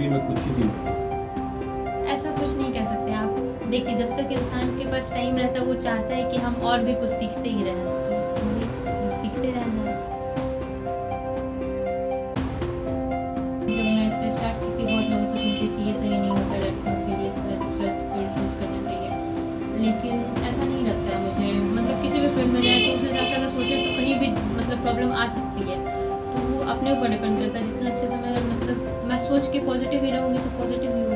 नौकरी में कुछ ही दिन। ऐसा कुछ नहीं कह सकते आप। देखिए, जब तक इंसान के पास टाइम रहता है वो चाहता है कि हम और भी कुछ सीखते ही रहें, तो वही सीखते रहना है। जब मैं इसको स्टार्ट की थी बहुत लोगों से सुनती थी ये सही नहीं होता लड़कियों के लिए, तो दूसरा फील्ड चूज़ करना चाहिए, लेकिन ऐसा नहीं लगता है मुझे। मतलब किसी भी फील्ड में जाए तो उस हिसाब से अगर सोचें तो कहीं भी मतलब प्रॉब्लम आ सकती है, तो वो अपने ऊपर डिपेंड करता है। जितना अच्छे से मैं मतलब मैं सोच के पॉजिटिव ही रहूँगी तो पॉजिटिव ही होगा।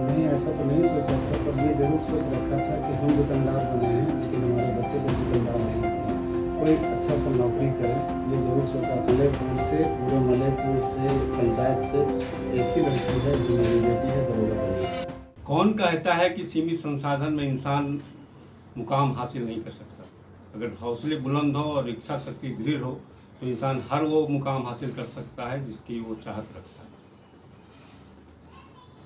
नहीं, ऐसा तो नहीं सोचा था, पर ये ज़रूर सोच रखा था कि हम दुकानदार बने हैं लेकिन हमारे बच्चे को दुकानदार नहीं बने, कोई अच्छा सा नौकरी करें, ये ज़रूर सोचा था। मलेपुर से पूरे मलेपुर से पंचायत से एक ही लड़की है जो मेरी बेटी है, दरोगा बनी। कौन कहता है कि सीमित संसाधन में इंसान मुकाम हासिल नहीं कर सकता? अगर हौसले बुलंद हो और इच्छा शक्ति दृढ़ हो तो इंसान हर वो मुकाम हासिल कर सकता है जिसकी वो चाहत रखता है।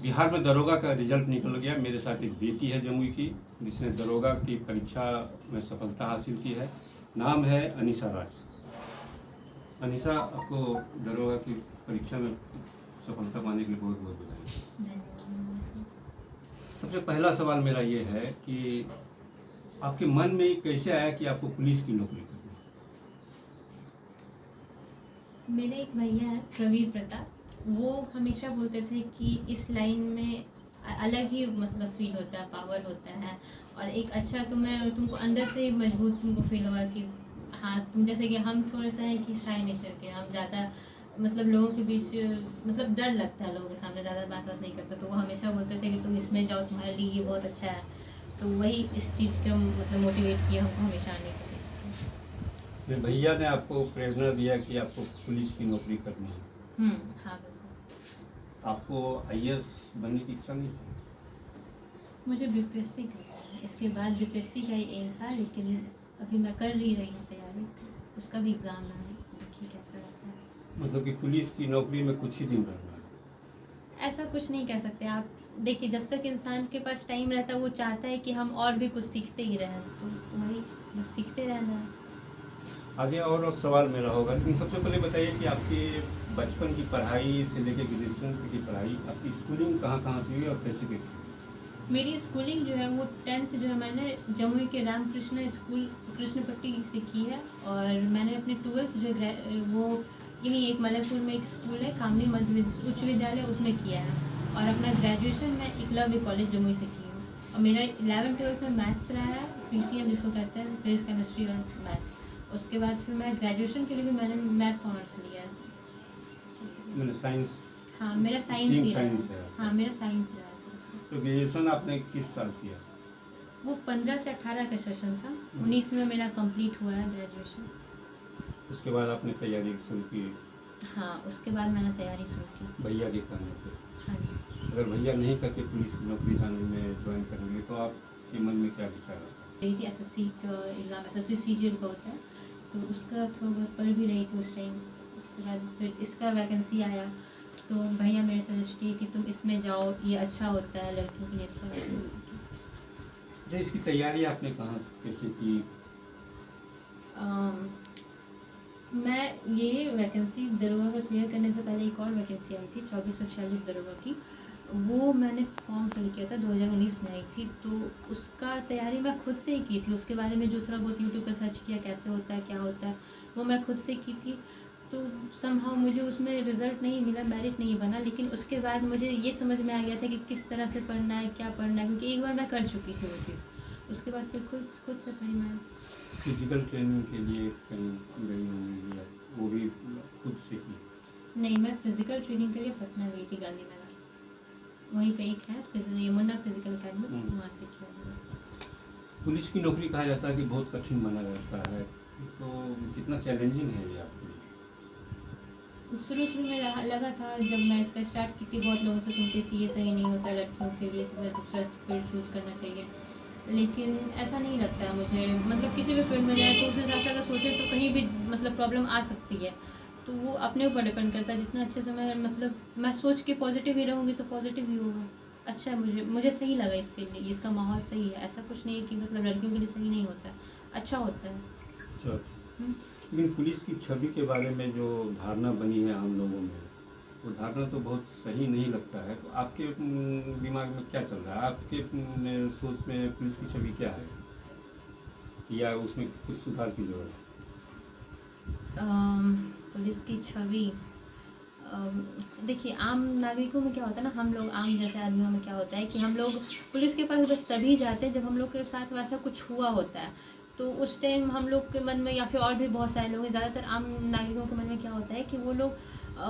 बिहार में दरोगा का रिजल्ट निकल गया। मेरे साथ एक बेटी है जमुई की जिसने दरोगा की परीक्षा में सफलता हासिल की है। नाम है अनीसा राज। अनीसा, आपको दरोगा की परीक्षा में सफलता पाने के लिए बहुत बहुत बधाई। सबसे पहला सवाल मेरा ये है कि आपके मन में कैसे आया कि आपको पुलिस की नौकरी करनी है? मेरे एक भैया हैं प्रवीर प्रताप, वो हमेशा बोलते थे कि इस लाइन में अलग ही मतलब फील होता है, पावर होता है, और एक अच्छा तुमको अंदर से मजबूत तुमको फील होगा कि हाँ तुम जैसे कि हम थोड़ा सा है कि शाय नेचर के, हम ज़्यादा मतलब लोगों के बीच मतलब डर लगता है लोगों के सामने, ज़्यादा बात नहीं करता, तो वो हमेशा बोलते थे कि तुम इसमें जाओ, तुम्हारे लिए ये बहुत अच्छा है। तो वही इस चीज़ का मतलब मोटिवेट किया हमको हमेशा आने के लिए। मेरे भैया ने आपको प्रेरणा दिया कि आपको पुलिस की नौकरी करनी है। हाँ बिल्कुल। आपको आईएएस बनने की इच्छा नहीं थी? मुझे बीपीएससी करना है, इसके बाद बीपीएससी का ही एम था, लेकिन अभी मैं कर ही रही हूँ तैयारी, उसका भी एग्ज़ाम है, देखिए कैसा रहता है। मतलब कि पुलिस की नौकरी में कुछ ही दिन रहना है। ऐसा कुछ नहीं कह सकते आप। देखिए, जब तक इंसान के पास टाइम रहता है वो चाहता है कि हम और भी कुछ सीखते ही रहें, तो वही बस सीखते रहना है। आगे और सवाल मेरा होगा, लेकिन सबसे पहले बताइए कि आपके बचपन की पढ़ाई से लेकर ग्रेजुएशन की पढ़ाई, आपकी स्कूलिंग कहाँ से हुई और कैसे कैसे हुई? मेरी स्कूलिंग जो है वो 10th जो है मैंने जमुई के रामकृष्ण स्कूल कृष्णपट्टी से की है, और मैंने अपने 12th जो वो यहीं एक मलयपुर में एक स्कूल है कामनी मध्य उच्च विद्यालय, उसमें किया है, और अपना ग्रेजुएशन मैं एकलव्य कॉलेज जमुई से की हूँ। और मेरा 11th-12th में मैथ्स रहा है, पीसीएम जिसको कहते हैं, फिजिक्स केमिस्ट्री और मैथ। उसके बाद फिर मैं ग्रेजुएशन के लिए भी मैंने मैथ्स ऑनर्स लिया है। मैंने साइंस। हाँ मेरा साइंस स्ट्रीम ही साइंस रहा। है। हाँ मेरा साइंस रहा है शुरू से। तो ग्रेजुएशन आपने किस साल किया? वो 15 से 18 का सेशन था, 19 में मेरा कंप्लीट हुआ है ग्रेजुएशन। उसके बाद आपने तैयारी शुरू की? हाँ उसके बाद मैंने तैयारी शुरू की। भैया के कहने पे? हाँ जी। अगर भैया नहीं करते पुलिस की नौकरी जाने में ज्वाइन करेंगे तो आपके मन में क्या विचार आता? रही थी एसएससी का एग्ज़ाम, एसएससी सीजीएल का होता है, तो उसका थोड़ा बहुत पढ़ भी रही थी उस टाइम। उसके बाद फिर इसका वैकेंसी आया, तो भैया मेरे सजेस्ट किए कि तुम इसमें जाओ, ये अच्छा होता है, लड़कियों के लिए अच्छा होता है। जो इसकी तैयारी आपने कहाँ कैसे की? मैं ये वैकेंसी दरोगा का क्लियर करने से पहले एक और वैकेंसी आई थी 2446 दरोगा की, वो मैंने फॉर्म फिल किया था, 2019 में आई थी, तो उसका तैयारी मैं खुद से ही की थी। उसके बारे में जो थोड़ा बहुत यूट्यूब पर सर्च किया कैसे होता है क्या होता है, वो मैं खुद से की थी। तो समहाउ मुझे उसमें रिज़ल्ट नहीं मिला, मेरिट नहीं बना, लेकिन उसके बाद मुझे ये समझ में आ गया था कि किस तरह से पढ़ना है, क्या पढ़ना है, क्योंकि एक बार मैं कर चुकी थी वो चीज़। उसके बाद फिर खुद से पढ़ी मैं। फिजिकल ट्रेनिंग के लिए कहीं गई होंगी या वो भी खुद से की? नहीं, मैं फिज़िकल ट्रेनिंग के लिए पटना गई थी, गांधी नगर। वहीं पे एक है यमुना फिजिकल अकेडमी, वहाँ से किया मैंने। पुलिस की नौकरी कहा जाता है कि बहुत कठिन माना जाता है, तो कितना चैलेंजिंग है ये आपके लिए? शुरू में लगा था, जब मैं इसका स्टार्ट की थी बहुत लोगों से सुनती थी ये सही नहीं होता लड़कियों के लिए, तुम्हें दूसरा फील्ड चूज़ करना चाहिए, लेकिन ऐसा नहीं लगता है मुझे। मतलब किसी भी फील्ड में जाए तो उस हिसाब से अगर सोचें तो कहीं भी मतलब प्रॉब्लम आ सकती है, तो वो अपने ऊपर डिपेंड करता है। जितना अच्छे से मैं सोच के पॉजिटिव ही रहूँगी तो पॉजिटिव ही होगा। अच्छा है, मुझे सही लगा इसके लिए, इसका माहौल सही है। ऐसा कुछ नहीं है कि मतलब लड़कियों के लिए सही नहीं होता है, अच्छा होता है। अच्छा, लेकिन पुलिस की छवि के बारे में जो धारणा बनी है हम लोगों में, वो धारणा तो बहुत सही नहीं लगता है। तो आपके दिमाग में क्या चल रहा है? आपके सोच में पुलिस की छवि क्या है, या उसमें कुछ सुधार की जरूरत है? पुलिस की छवि, देखिए आम नागरिकों में क्या होता है ना, हम लोग आम जैसे आदमियों में क्या होता है कि हम लोग पुलिस के पास बस तभी जाते हैं जब हम लोग के साथ वैसा कुछ हुआ होता है। तो उस टाइम हम लोग के मन में, या फिर और भी बहुत सारे लोग हैं, ज़्यादातर आम नागरिकों के मन में क्या होता है कि वो लोग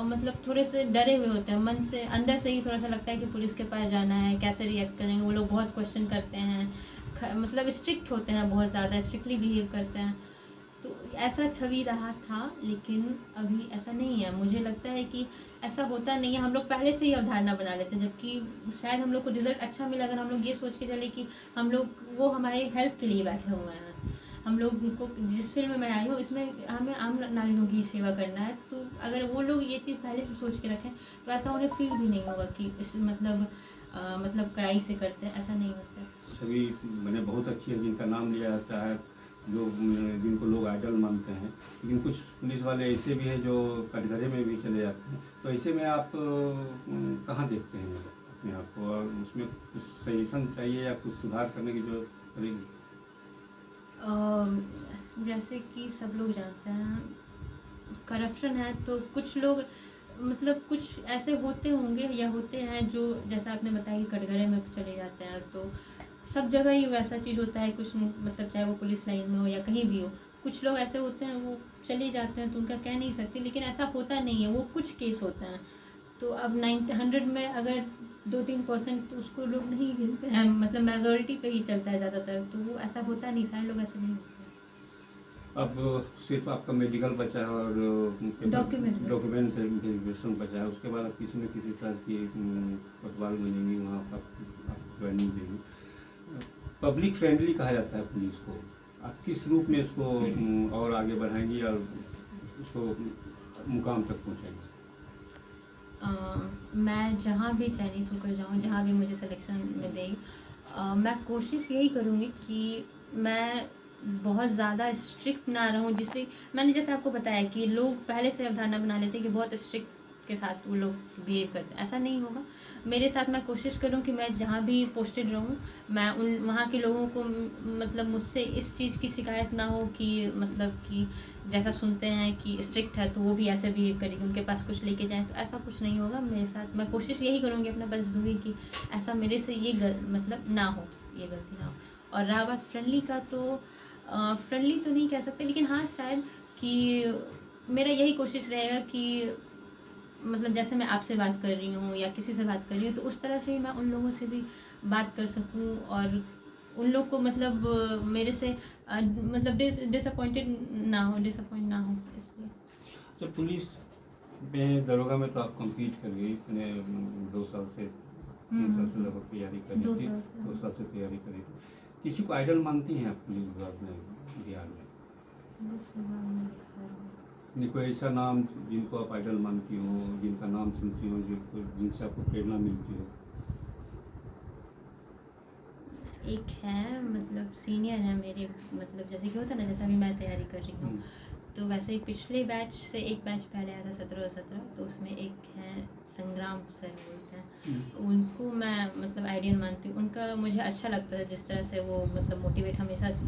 मतलब थोड़े से डरे हुए होते हैं, मन से अंदर से ही थोड़ा सा लगता है कि पुलिस के पास जाना है, कैसे रिएक्ट करेंगे। वो लोग बहुत क्वेश्चन करते हैं, मतलब स्ट्रिक्ट होते हैं, बहुत ज़्यादा स्ट्रिक्टली बिहेव करते हैं। तो ऐसा छवि रहा था, लेकिन अभी ऐसा नहीं है। मुझे लगता है कि ऐसा होता नहीं है। हम लोग पहले से ही अवधारणा बना लेते हैं, जबकि शायद हम लोग को रिजल्ट अच्छा मिला अगर हम लोग ये सोच के चले कि हम लोग, वो हमारे हेल्प के लिए बैठे हुए हैं। हम लोग को, जिस फील्ड में मैं आई हूँ इसमें हमें आम नागरिकों की सेवा करना है। तो अगर वो लोग ये चीज़ पहले से सोच के रखें तो ऐसा उन्हें फील भी नहीं होगा कि इस मतलब कड़ाई से करते हैं, ऐसा नहीं होता है। छवि मैंने बहुत अच्छी है, जिनका नाम लिया जाता है, जो जिनको लोग आइडल मानते हैं। लेकिन कुछ पुलिस वाले ऐसे भी हैं जो कटघरे में भी चले जाते हैं। तो ऐसे में आप कहाँ देखते हैं अपने आप को, और उसमें कुछ सजेशन चाहिए या कुछ सुधार करने की जरूरत पड़ेगी? जैसे कि सब लोग जानते हैं करप्शन है, तो कुछ लोग मतलब कुछ ऐसे होते होंगे या होते हैं जो, जैसा आपने बताया कि कटघरे में चले जाते हैं, तो सब जगह ही वैसा चीज़ होता है। कुछ मतलब चाहे वो पुलिस लाइन में हो या कहीं भी हो, कुछ लोग ऐसे होते हैं वो चले जाते हैं, तो उनका कह नहीं सकते, लेकिन ऐसा होता नहीं है, वो कुछ केस होते हैं। तो अब 100 में अगर 2-3% तो उसको लोग नहीं गिनते हैं, मतलब मेजोरिटी पे ही चलता है ज़्यादातर। तो वो ऐसा होता नहीं, सारे लोग ऐसे नहीं होते। अब सिर्फ आपका मेडिकल बचा है और डॉक्यूमेंट वेरिफिकेशन बचा है। उसके बाद आप किसी न किसी तरह की कोतवाल बनेंगी, वहाँ पर आप ज्वाइनिंग देंगी। पब्लिक फ्रेंडली कहा जाता है पुलिस को। आप किस रूप में इसको और आगे बढ़ाएंगी और उसको मुकाम तक पहुँचाएंगी? मैं जहाँ भी चयनित होकर जाऊँ, जहाँ भी मुझे सिलेक्शन में दें, मैं कोशिश यही करूँगी कि मैं बहुत ज़्यादा स्ट्रिक्ट ना रहूँ, जिससे मैंने जैसे आपको बताया कि लोग पहले से अवधारणा बना लेते हैं कि बहुत स्ट्रिक्ट के साथ वो लोग बिहेव करते हैं। ऐसा नहीं होगा मेरे साथ। मैं कोशिश करूँ कि मैं जहाँ भी पोस्टेड रहूँ, मैं उन वहाँ के लोगों को मतलब मुझसे इस चीज़ की शिकायत ना हो कि मतलब कि जैसा सुनते हैं कि स्ट्रिक्ट है तो वो भी ऐसे बिहेव करेगी, उनके पास कुछ लेके जाएं, तो ऐसा कुछ नहीं होगा मेरे साथ। मैं कोशिश यही करूँगी, अपना बेस्ट दूँगी कि ऐसा मेरे से ये मतलब ना हो, ये गलती ना हो। और रहा बात फ्रेंडली का, तो फ्रेंडली तो नहीं कह सकते, लेकिन हाँ शायद कि मेरा यही कोशिश रहेगा कि मतलब जैसे मैं आपसे बात कर रही हूँ या किसी से बात कर रही हूँ, तो उस तरह से मैं उन लोगों से भी बात कर सकूँ, और उन लोग को मतलब मेरे से मतलब डिसअपॉइंट ना हो, इसलिए। तो पुलिस में, दरोगा में तो आप compete कर गई, मैंने 2 साल से 3 साल से लगभग तैयारी करी थी। 2 साल से तैयारी करी थी। किसी को आइडल मानती हैं आप पुलिस विभाग में, बिहार में? नहीं, कोई ऐसा नाम जिनको आप आइडल मानती हो, जिनका नाम सुनती हो, जिनसे आपको प्रेरणा मिलती हो? एक है, मतलब सीनियर है मेरे, मतलब जैसे कि होता है ना, जैसा अभी मैं तैयारी कर रही हूँ, तो वैसे ही पिछले बैच से एक बैच पहले आया था 17, तो उसमें एक है संग्राम सर बोलते हैं, उनको मैं मतलब आइडियल मानती हूँ। उनका मुझे अच्छा लगता है जिस तरह से वो मतलब मोटिवेट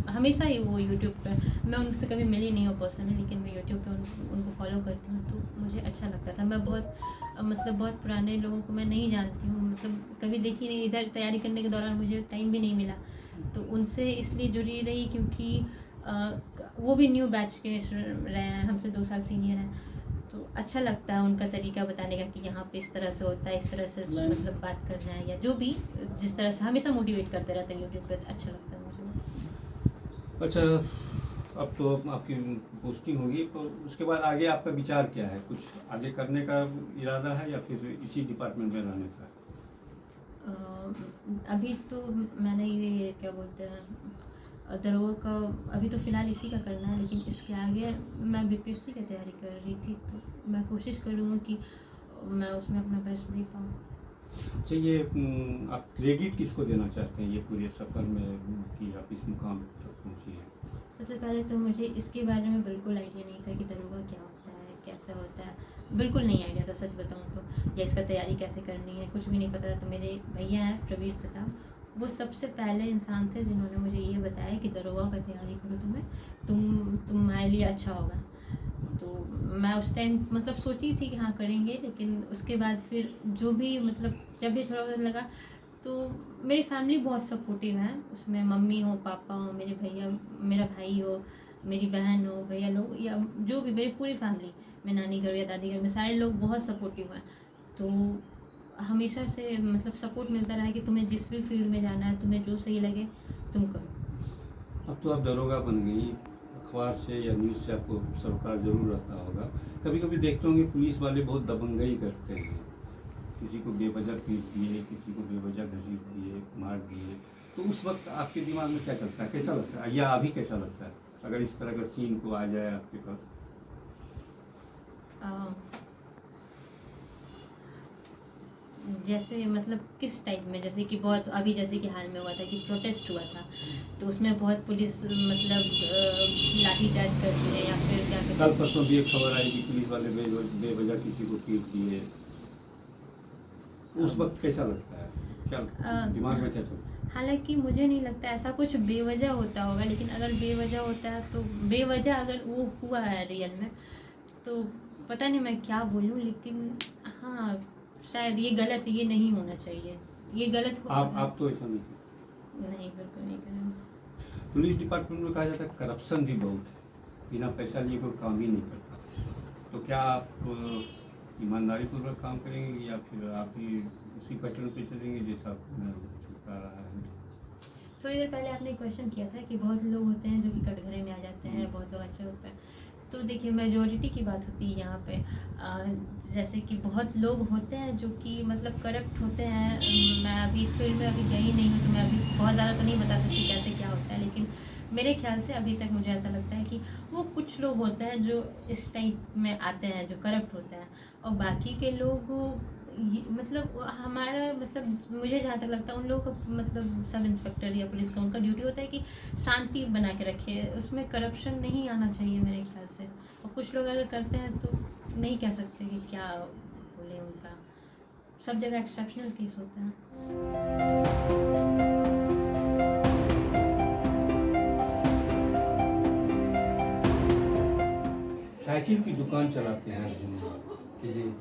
हमेशा ही वो यूट्यूब पे, मैं उनसे कभी मिली नहीं हूँ पर्सनली, लेकिन मैं यूट्यूब पे उनको फॉलो करती हूँ, तो मुझे अच्छा लगता था। मैं बहुत पुराने लोगों को मैं नहीं जानती हूँ, मतलब कभी देखी नहीं, इधर तैयारी करने के दौरान मुझे टाइम भी नहीं मिला, तो उनसे इसलिए जुड़ी रही क्योंकि वो भी न्यू बैच के रहे हैं, हमसे 2 साल सीनियर हैं, तो अच्छा लगता है उनका तरीका बताने का कि यहाँ पे इस तरह से होता है, इस तरह से मतलब बात करना है, या जो भी जिस तरह से हमेशा मोटिवेट करते रहते हैं यूट्यूब पे, अच्छा लगता है मुझे। अच्छा, अब तो आपकी पोस्टिंग होगी, तो उसके बाद आगे आपका विचार क्या है? कुछ आगे करने का इरादा है या फिर इसी डिपार्टमेंट में रहने का? अभी तो मैंने ये क्या बोलते हैं दरोगा का, अभी तो फ़िलहाल इसी का करना है, लेकिन इसके आगे मैं बीपीएससी की तैयारी कर रही थी, तो मैं कोशिश करूँगी कि मैं उसमें अपना बेस्ट दे पाऊँ। अच्छा, ये आप क्रेडिट किसको देना चाहते हैं ये पूरे सफ़र में कि आप इस मुकाम तक पहुँची हैं? सबसे पहले तो मुझे इसके बारे में बिल्कुल आइडिया नहीं था कि दरोगा क्या होता है, कैसे होता है, बिल्कुल नहीं आइडिया था सच बताऊँ तो, या इसका तैयारी कैसे करनी है, कुछ भी नहीं पता था। तो मेरे भैया हैं प्रवीण प्रताप, वो सबसे पहले इंसान थे जिन्होंने मुझे ये बताया कि दरोगा का तैयारी करो, तुम्हारे लिए अच्छा होगा। तो मैं उस टाइम मतलब सोची थी कि हाँ करेंगे, लेकिन उसके बाद फिर जो भी मतलब जब भी थोड़ा बहुत लगा तो मेरी फैमिली बहुत सपोर्टिव है उसमें, मम्मी हो, पापा हो, मेरे भैया, मेरा भाई हो, मेरी बहन हो, भैया लोग, या जो भी मेरी पूरी फैमिली, मैं नानी घर या दादी घर में सारे लोग बहुत सपोर्टिव हैं। तो हमेशा से मतलब सपोर्ट मिलता रहा है कि तुम्हें जिस भी फील्ड में जाना है, तुम्हें जो सही लगे तुम करो। अब तो आप दरोगा बन गई, अखबार से या न्यूज़ से आपको सरोकार जरूर रहता होगा। कभी कभी देखते होंगे पुलिस वाले बहुत दबंगई करते हैं, किसी को बेवजह पीट दिए, किसी को बेवजह घसीट दिए, मार दिए। तो उस वक्त आपके दिमाग में क्या चलता है, कैसा लगता है, या अभी कैसा लगता है अगर इस तरह का सीन को आ जाए आपके पास? जैसे मतलब किस टाइप में, जैसे कि बहुत अभी जैसे कि हाल में हुआ था कि प्रोटेस्ट हुआ था, तो उसमें बहुत पुलिस मतलब लाठीचार्ज करती है या फिर क्या करती कल है। परसों भी एक खबर आई कि पुलिस वाले बेवजह किसी को पीट दिए। उस वक्त कैसा लगता है, क्या दिमाग में क्या चलता है? हालांकि मुझे नहीं लगता ऐसा कुछ बेवजह होता होगा, लेकिन अगर बेवजह होता है तो बेवजह अगर वो हुआ है रियल में, तो पता नहीं मैं क्या बोलूँ, लेकिन हाँ शायद ये गलत है, ये नहीं होना चाहिए, ये गलत हुआ। आप तो ऐसा नहीं? नहीं, बिल्कुल नहीं करेंगे। पुलिस डिपार्टमेंट में कहा जाता है करप्शन भी बहुत है, बिना पैसा लिए कोई काम ही नहीं करता। तो क्या आप ईमानदारी पूर्वक काम करेंगे या फिर आप ही उसी पैटर्न पे चलेंगे जैसा आपने चुका रहा है? थोड़ी देर पहले आपने क्वेश्चन किया था कि बहुत लोग होते हैं जो कि कटघरे में आ जाते हैं, बहुत लोग अच्छे होते हैं। तो देखिए मेजॉरिटी की बात होती है यहाँ पे, जैसे कि बहुत लोग होते हैं जो कि मतलब करप्ट होते हैं। मैं अभी इस फील्ड में अभी गई नहीं हूँ, तो मैं अभी बहुत ज़्यादा तो नहीं बता सकती कैसे क्या होता है, लेकिन मेरे ख्याल से अभी तक मुझे ऐसा लगता है कि वो कुछ लोग होते हैं जो इस टाइप में आते हैं, जो करप्ट होते हैं, और बाकी के लोग मतलब हमारा मतलब मुझे जहाँ तक लगता है उन लोगों का मतलब सब इंस्पेक्टर या पुलिस का उनका ड्यूटी होता है कि शांति बना के रखे, उसमें करप्शन नहीं आना चाहिए मेरे ख्याल से। और कुछ लोग अगर करते हैं तो नहीं कह सकते कि क्या बोले, उनका सब जगह एक्सेप्शनल केस होता है। साइकिल की दुकान चलाते हैं अर्जुन जी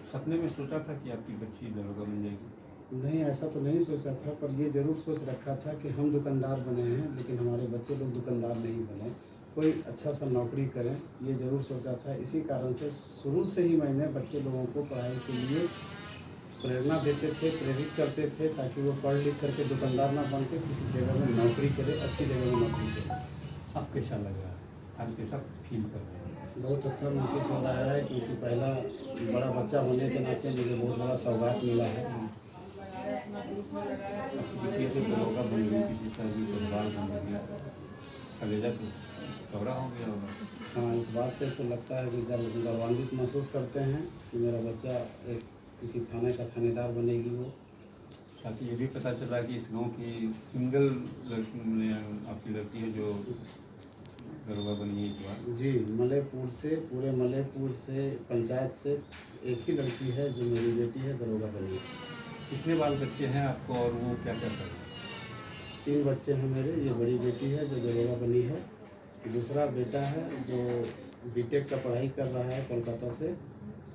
सपने में सोचा था कि आपकी बच्ची दरोगा बन जाएगी? नहीं, ऐसा तो नहीं सोचा था, पर ये ज़रूर सोच रखा था कि हम दुकानदार बने हैं लेकिन हमारे बच्चे लोग दुकानदार नहीं बने, कोई अच्छा सा नौकरी करें, ये ज़रूर सोचा था। इसी कारण से शुरू से ही मैंने बच्चे लोगों को पढ़ाई के लिए प्रेरणा देते थे, प्रेरित करते थे, ताकि वो पढ़ लिख करके दुकानदार ना बन के किसी जगह में नौकरी करे, अच्छी जगह में नौकरी करे। अब कैसा लग रहा है, आज कैसा फील कर रहे हैं? बहुत अच्छा महसूस हो रहा है, क्योंकि पहला बड़ा बच्चा होने के नाते मुझे बहुत बड़ा सौगात मिला है। देखिए तो दरोगा बन गई, किसी शहरी परिवार बन गया, कलेजा तो चौड़ा हो गया होगा। हाँ, इस बात से तो लगता है कि गौरवान्वित महसूस करते हैं कि मेरा बच्चा एक किसी थाने का थानेदार बनेगी। वो साथ ही ये भी पता चला कि इस गांव की सिंगल लड़की आपकी लड़की है जो दरोगा बनी है इस बार। जी, मलेपुर से, पूरे मलेपुर से पंचायत से एक ही लड़की है जो मेरी बेटी है, दरोगा बनी है। कितने बाल बच्चे हैं आपको और वो क्या क्या कर रहे हैं? 3 बच्चे हैं मेरे। ये बड़ी बेटी है जो दरोगा बनी है, दूसरा बेटा है जो बीटेक का पढ़ाई कर रहा है कोलकाता से,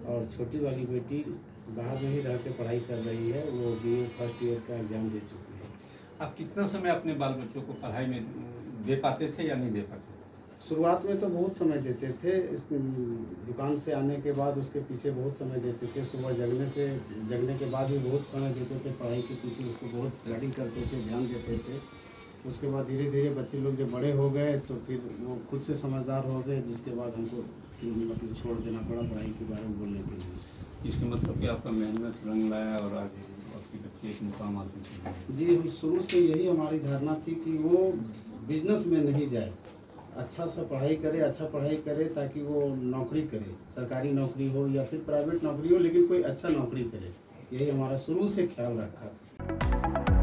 और छोटी वाली बेटी बाहर में ही रह के पढ़ाई कर रही है, वो BA फर्स्ट ईयर का एग्ज़ाम दे चुकी है। आप कितना समय अपने बाल बच्चों को पढ़ाई में दे पाते थे या नहीं दे पाते? शुरुआत में तो बहुत समय देते थे, इस दुकान से आने के बाद उसके पीछे बहुत समय देते थे। सुबह जगने के बाद भी बहुत समय देते थे पढ़ाई के पीछे, उसको बहुत गाइडिंग करते थे, ध्यान देते थे। उसके बाद धीरे धीरे बच्चे लोग जब बड़े हो गए तो फिर वो खुद से समझदार हो गए, जिसके बाद हमको मतलब छोड़ देना पड़ा पढ़ाई के बारे में बोलने के लिए। इसके मतलब कि आपका मेहनत रंग लाया और आज आपकी बच्ची एक मुकाम हासिल की। जी, हम शुरू से यही हमारी धारणा थी कि वो बिजनेस में नहीं जाए, अच्छा सा पढ़ाई करे, अच्छा पढ़ाई करे ताकि वो नौकरी करे, सरकारी नौकरी हो या फिर प्राइवेट नौकरी हो, लेकिन कोई अच्छा नौकरी करे। यही हमारा शुरू से ख्याल रखा।